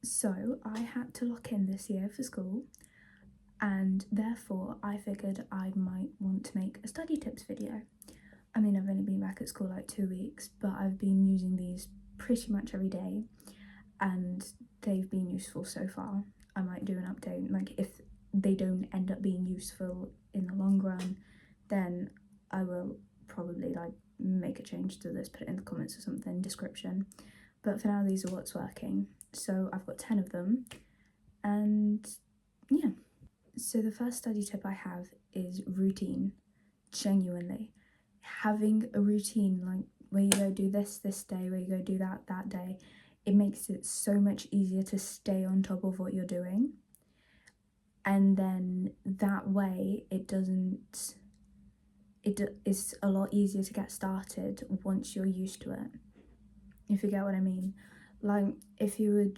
So I had to lock in this year for school, and therefore I figured I might want to make a study tips video. I mean, I've only been back at school like 2 weeks, but I've been using these pretty much every day, and they've been useful so far. I might do an update, like if they don't end up being useful in the long run, then I will probably like make a change to this, put it in the comments or something, description. But for now, these are what's working. So I've got 10 of them, and yeah. So the first study tip I have is routine. Genuinely, having a routine, like where you go do this day, where you go do that day, it makes it so much easier to stay on top of what you're doing. And then that way it is a lot easier to get started once you're used to it, if you get what I mean. Like if you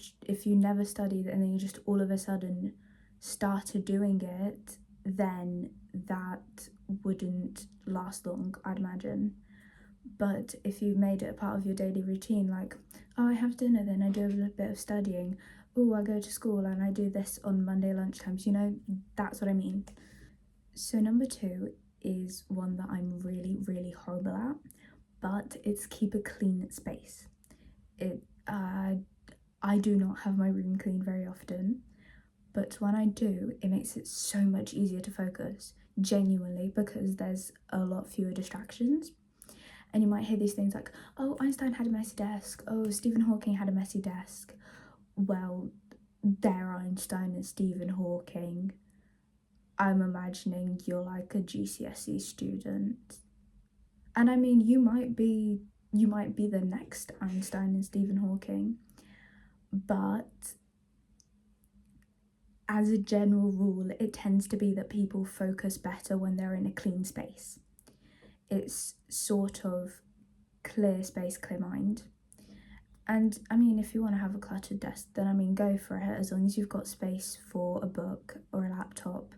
never studied and then you just all of a sudden started doing it, then that wouldn't last long, I'd imagine. But if you made it a part of your daily routine, like, oh, I have dinner, then I do a little bit of studying, oh, I go to school and I do this on Monday lunchtimes, that's what I mean. So number 2 is one that I'm really, really horrible at, but it's keep a clean space. I do not have my room clean very often, but when I do, it makes it so much easier to focus, genuinely, because there's a lot fewer distractions. And you might hear these things like, oh, Einstein had a messy desk, oh, Stephen Hawking had a messy desk. Well, they're Einstein and Stephen Hawking. I'm imagining you're like a GCSE student. And I mean, you might be the next Einstein and Stephen Hawking, but as a general rule, it tends to be that people focus better when they're in a clean space. It's sort of clear space, clear mind. And I mean, if you want to have a cluttered desk, then I mean, go for it. As long as you've got space for a book or a laptop,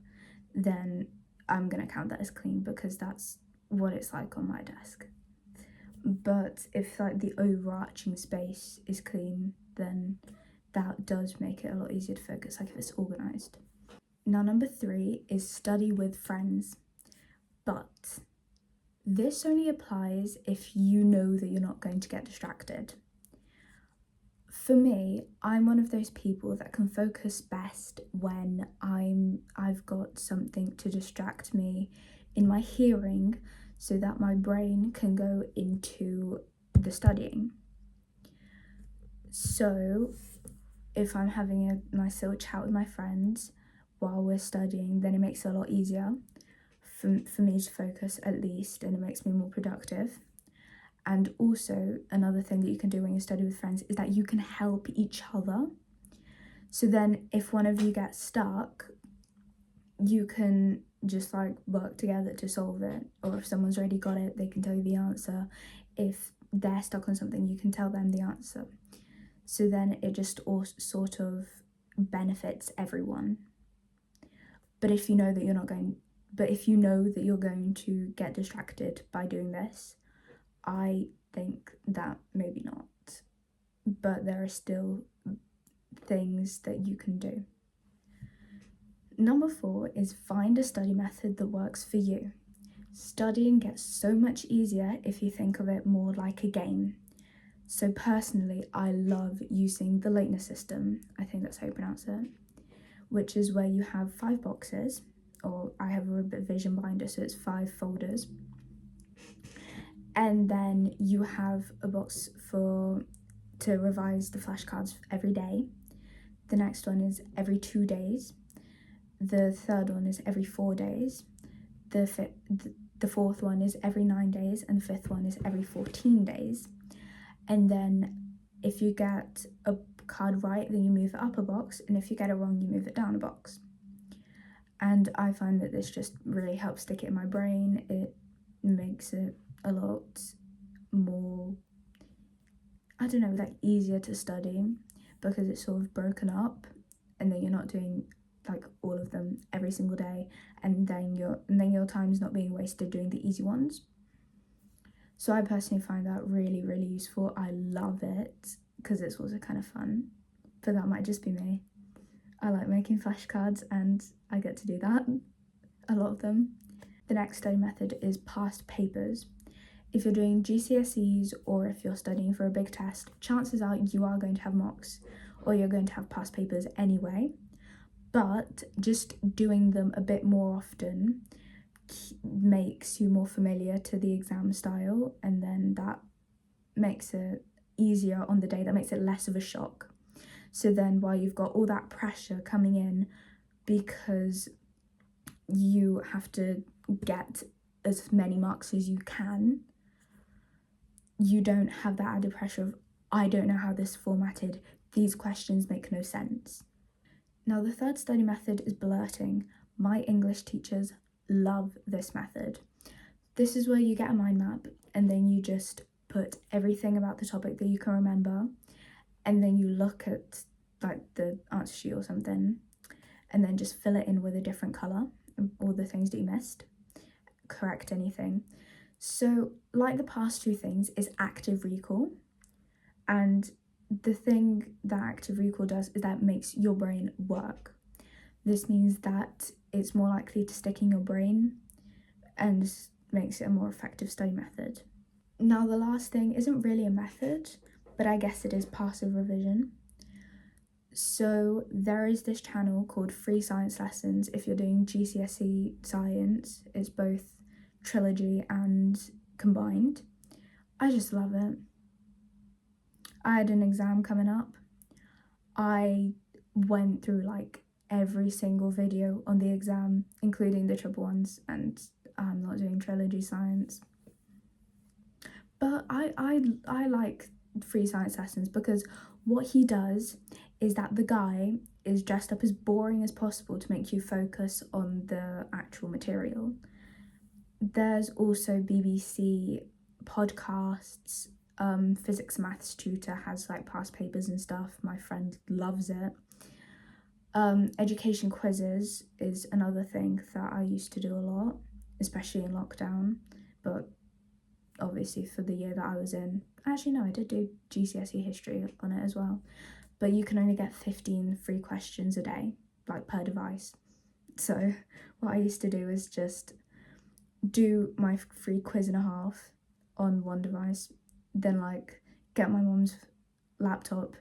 then I'm going to count that as clean, because that's what it's like on my desk. But if like the overarching space is clean, then that does make it a lot easier to focus, like if it's organised. Now, number 3 is study with friends. But this only applies if you know that you're not going to get distracted. For me, I'm one of those people that can focus best when I've got something to distract me in my hearing, so that my brain can go into the studying. So if I'm having a nice little chat with my friends while we're studying, then it makes it a lot easier for me to focus, at least, and it makes me more productive. And also, another thing that you can do when you study with friends is that you can help each other. So then if one of you gets stuck, you can just like work together to solve it. Or if someone's already got it, they can tell you the answer. If they're stuck on something, you can tell them the answer. So then it just all sort of benefits everyone. But if you know that you're going to get distracted by doing this, I think that maybe not. But there are still things that you can do. Number 4 is find a study method that works for you. Studying gets so much easier if you think of it more like a game. So personally, I love using the Leitner system, I think that's how you pronounce it, which is where you have 5 boxes, or I have a revision binder, so it's 5 folders. And then you have a box to revise the flashcards every day. The next one is every 2 days. The third one is every 4 days. The fourth one is every 9 days, and the fifth one is every 14 days. And then if you get a card right, then you move it up a box, and if you get it wrong, you move it down a box. And I find that this just really helps stick it in my brain. It makes it a lot more, I don't know, like easier to study, because it's sort of broken up, and then you're not doing like all of them every single day, and then your time's not being wasted doing the easy ones. So I personally find that really, really useful. I love it because it's also kind of fun. but that might just be me. I like making flashcards and I get to do that, a lot of them. The next study method is past papers. If you're doing GCSEs or if you're studying for a big test, chances are you are going to have mocks or you're going to have past papers anyway. But just doing them a bit more often makes you more familiar to the exam style, and then that makes it easier on the day, that makes it less of a shock. So then while you've got all that pressure coming in because you have to get as many marks as you can, you don't have that added pressure of, I don't know how this is formatted, these questions make no sense. Now the third study method is blurting. My English teachers love this method. This is where you get a mind map and then you just put everything about the topic that you can remember, and then you look at like the answer sheet or something and then just fill it in with a different colour, all the things that you missed, correct anything. So like the past two things is active recall, and the thing that active recall does is that it makes your brain work. This means that it's more likely to stick in your brain and makes it a more effective study method. Now the last thing isn't really a method, but I guess it is passive revision. So there is this channel called Free Science Lessons. If you're doing GCSE science, it's both trilogy and combined. I just love it. I had an exam coming up. I went through like every single video on the exam, including the triple ones, and I'm not doing trilogy science. But I like Free Science Lessons because what he does is that the guy is dressed up as boring as possible to make you focus on the actual material. There's also BBC podcasts, physics maths tutor has like past papers and stuff. My friend loves it. Education quizzes is another thing that I used to do a lot, especially in lockdown, but obviously for the year that I was in. Actually no, I did do GCSE history on it as well, but you can only get 15 free questions a day, like per device. So what I used to do is just do my free quiz and a half on one device, then like get my mum's laptop,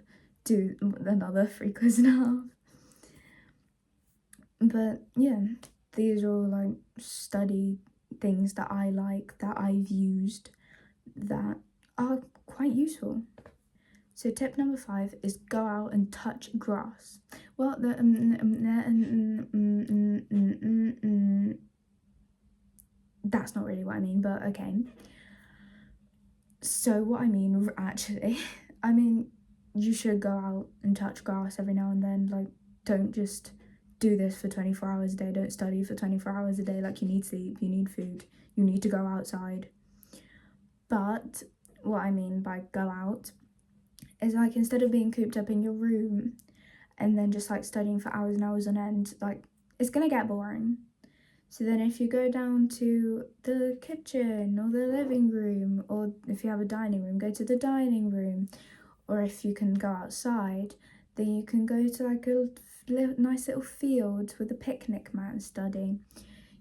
do another free quiz and a half. But yeah, these are all like study things that I like, that I've used, that are quite useful. So tip number 5 is go out and touch grass. Well, that's not really what I mean, but okay. So what I mean, actually, I mean, you should go out and touch grass every now and then. Like, don't just do this for 24 hours a day. Don't study for 24 hours a day. Like, you need sleep, you need food, you need to go outside. But what I mean by go out is like, instead of being cooped up in your room and then just like studying for hours and hours on end, like, it's gonna get boring. So then if you go down to the kitchen or the living room, or if you have a dining room, go to the dining room, or if you can go outside, then you can go to like a nice little field with a picnic mat and study.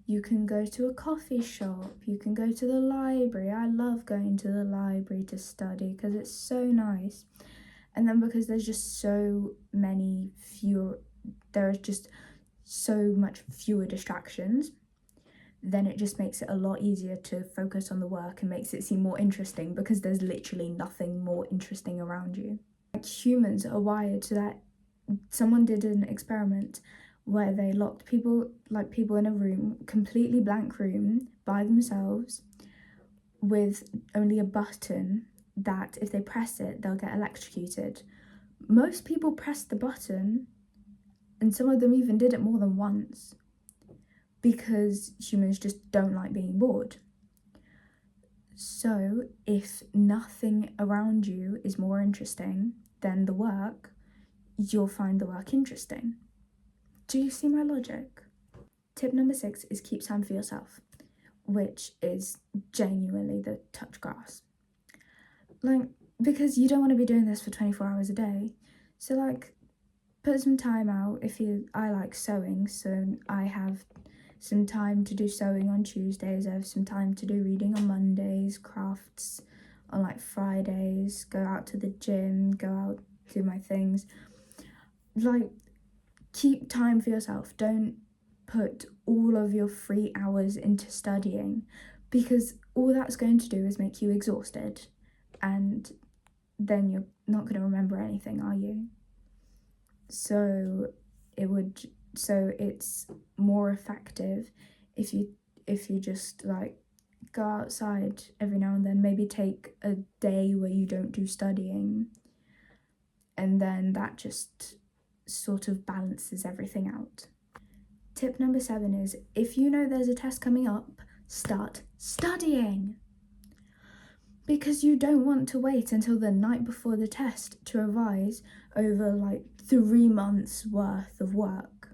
You can go to a coffee shop, you can go to the library. I love going to the library to study because it's so nice. And then because there's just so much fewer distractions, then it just makes it a lot easier to focus on the work and makes it seem more interesting because there's literally nothing more interesting around you. Like, humans are wired so that someone did an experiment where they locked people in a room, completely blank room, by themselves, with only a button that if they press it, they'll get electrocuted. Most people pressed the button, and some of them even did it more than once, because humans just don't like being bored. So if nothing around you is more interesting than the work, you'll find the work interesting. Do you see my logic? Tip number 6 is keep time for yourself, which is genuinely the touch grass. Like, because you don't want to be doing this for 24 hours a day. So like, put some time out. I like sewing, so I have some time to do sewing on Tuesdays. I have some time to do reading on Mondays, crafts on like Fridays, go out to the gym, go out, do my things. Like, keep time for yourself. Don't put all of your free hours into studying, because all that's going to do is make you exhausted, and then you're not going to remember anything, are you? So it's more effective if you just like go outside every now and then, maybe take a day where you don't do studying, and then that just sort of balances everything out. Tip number 7 is, if you know there's a test coming up, start studying. Because you don't want to wait until the night before the test to revise over like 3 months worth of work.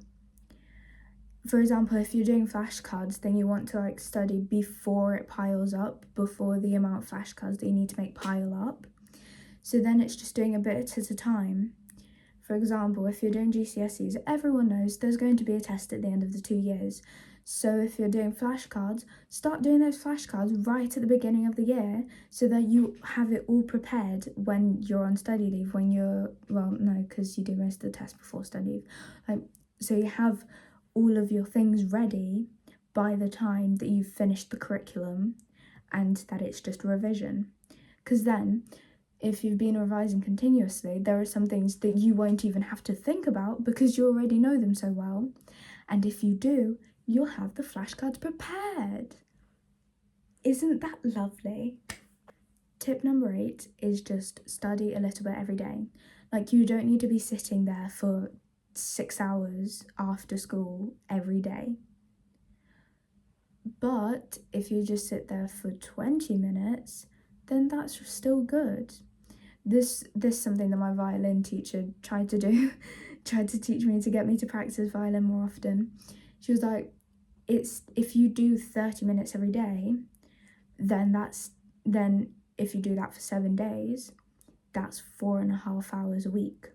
For example, if you're doing flashcards, then you want to like study before it piles up, before the amount of flashcards that you need to make pile up. So then it's just doing a bit at a time. For example, if you're doing GCSEs, everyone knows there's going to be a test at the end of the 2 years. So if you're doing flashcards, start doing those flashcards right at the beginning of the year, so that you have it all prepared when you're on study leave, because you do most of the tests before study leave. So you have all of your things ready by the time that you've finished the curriculum, and that it's just revision. Because then, if you've been revising continuously, there are some things that you won't even have to think about because you already know them so well. And if you do, you'll have the flashcards prepared. Isn't that lovely? Tip number 8 is just study a little bit every day. Like, you don't need to be sitting there for 6 hours after school every day. But if you just sit there for 20 minutes, then that's still good. This is something that my violin teacher tried to do, tried to teach me to get me to practice violin more often. She was like, if you do 30 minutes every day, then if you do that for 7 days, that's 4.5 hours a week.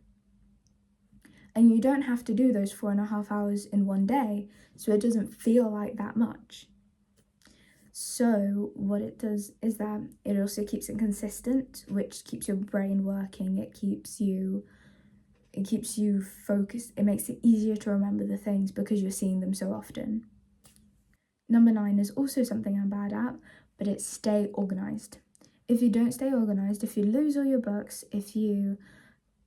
And you don't have to do those 4.5 hours in one day, so it doesn't feel like that much. So what it does is that it also keeps it consistent, which keeps your brain working. It keeps you focused. It makes it easier to remember the things because you're seeing them so often. Number 9 is also something I'm bad at, but it's stay organised. If you don't stay organised, if you lose all your books, if you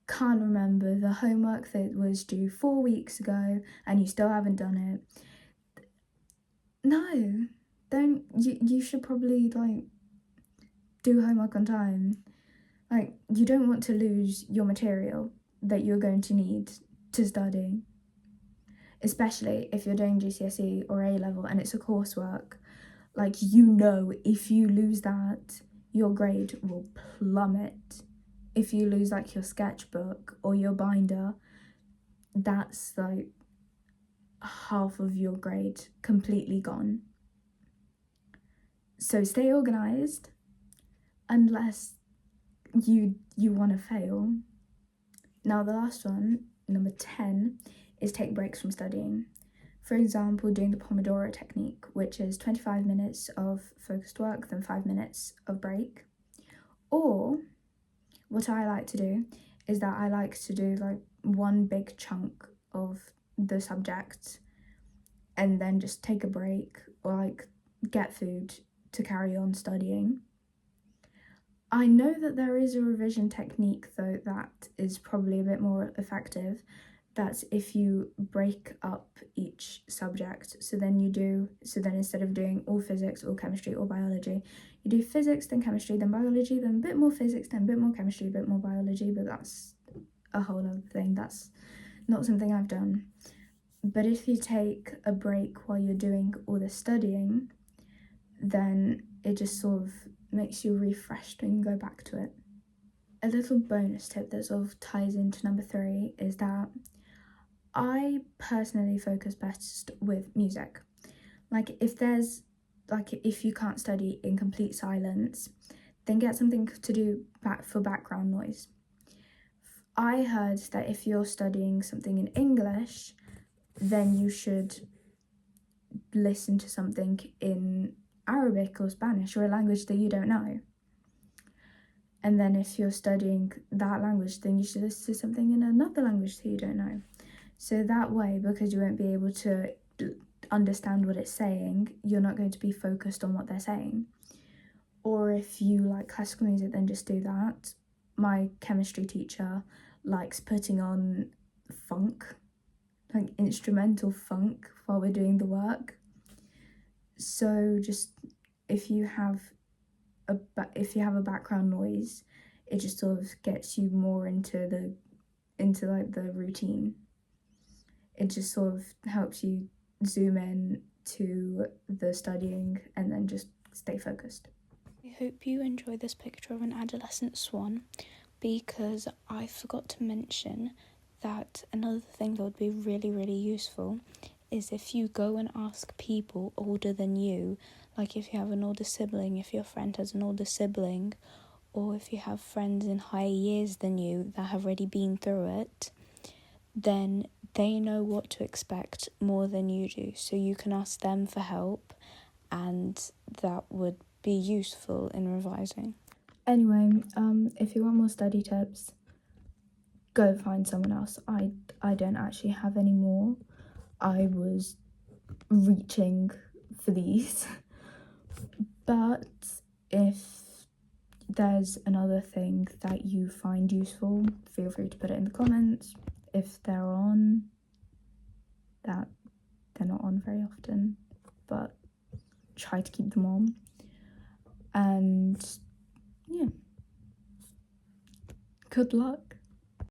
can't remember the homework that was due 4 weeks ago and you still haven't done it, you should probably do homework on time. You don't want to lose your material that you're going to need to study, especially if you're doing GCSE or A-level and it's a coursework. If you lose that, your grade will plummet. If you lose your sketchbook or your binder, that's half of your grade completely gone. So stay organised, unless you want to fail. Now the last one, number 10, is take breaks from studying. For example, doing the Pomodoro technique, which is 25 minutes of focused work, then 5 minutes of break. Or what I like to do is that I like to do one big chunk of the subject and then just take a break or get food to carry on studying. I know that there is a revision technique though that is probably a bit more effective. That's if you break up each subject. So then instead of doing all physics, all chemistry, all biology, you do physics, then chemistry, then biology, then a bit more physics, then a bit more chemistry, a bit more biology, but that's a whole other thing. That's not something I've done. But if you take a break while you're doing all the studying, then it just sort of makes you refreshed and you go back to it. A little bonus tip that sort of ties into number 3 is that I personally focus best with music. If you can't study in complete silence, then get something to do for background noise. I heard that if you're studying something in English, then you should listen to something in Arabic or Spanish or a language that you don't know. And then if you're studying that language, then you should listen to something in another language that you don't know. So that way, because you won't be able to understand what it's saying, you're not going to be focused on what they're saying. Or if you like classical music, then just do that. My chemistry teacher likes putting on funk, like instrumental funk, while we're doing the work. So just if you have a background noise, it just sort of gets you more into like the routine. It just sort of helps you zoom in to the studying and then just stay focused. I hope you enjoy this picture of an adolescent swan, because I forgot to mention that another thing that would be really, really useful is if you go and ask people older than you, like if you have an older sibling, if your friend has an older sibling, or if you have friends in higher years than you that have already been through it, then they know what to expect more than you do. So you can ask them for help, and that would be useful in revising. Anyway, if you want more study tips, go find someone else. I don't actually have any more. I was reaching for these. But if there's another thing that you find useful, feel free to put it in the comments. If they're on, that they're not on very often, but try to keep them on. And yeah, good luck.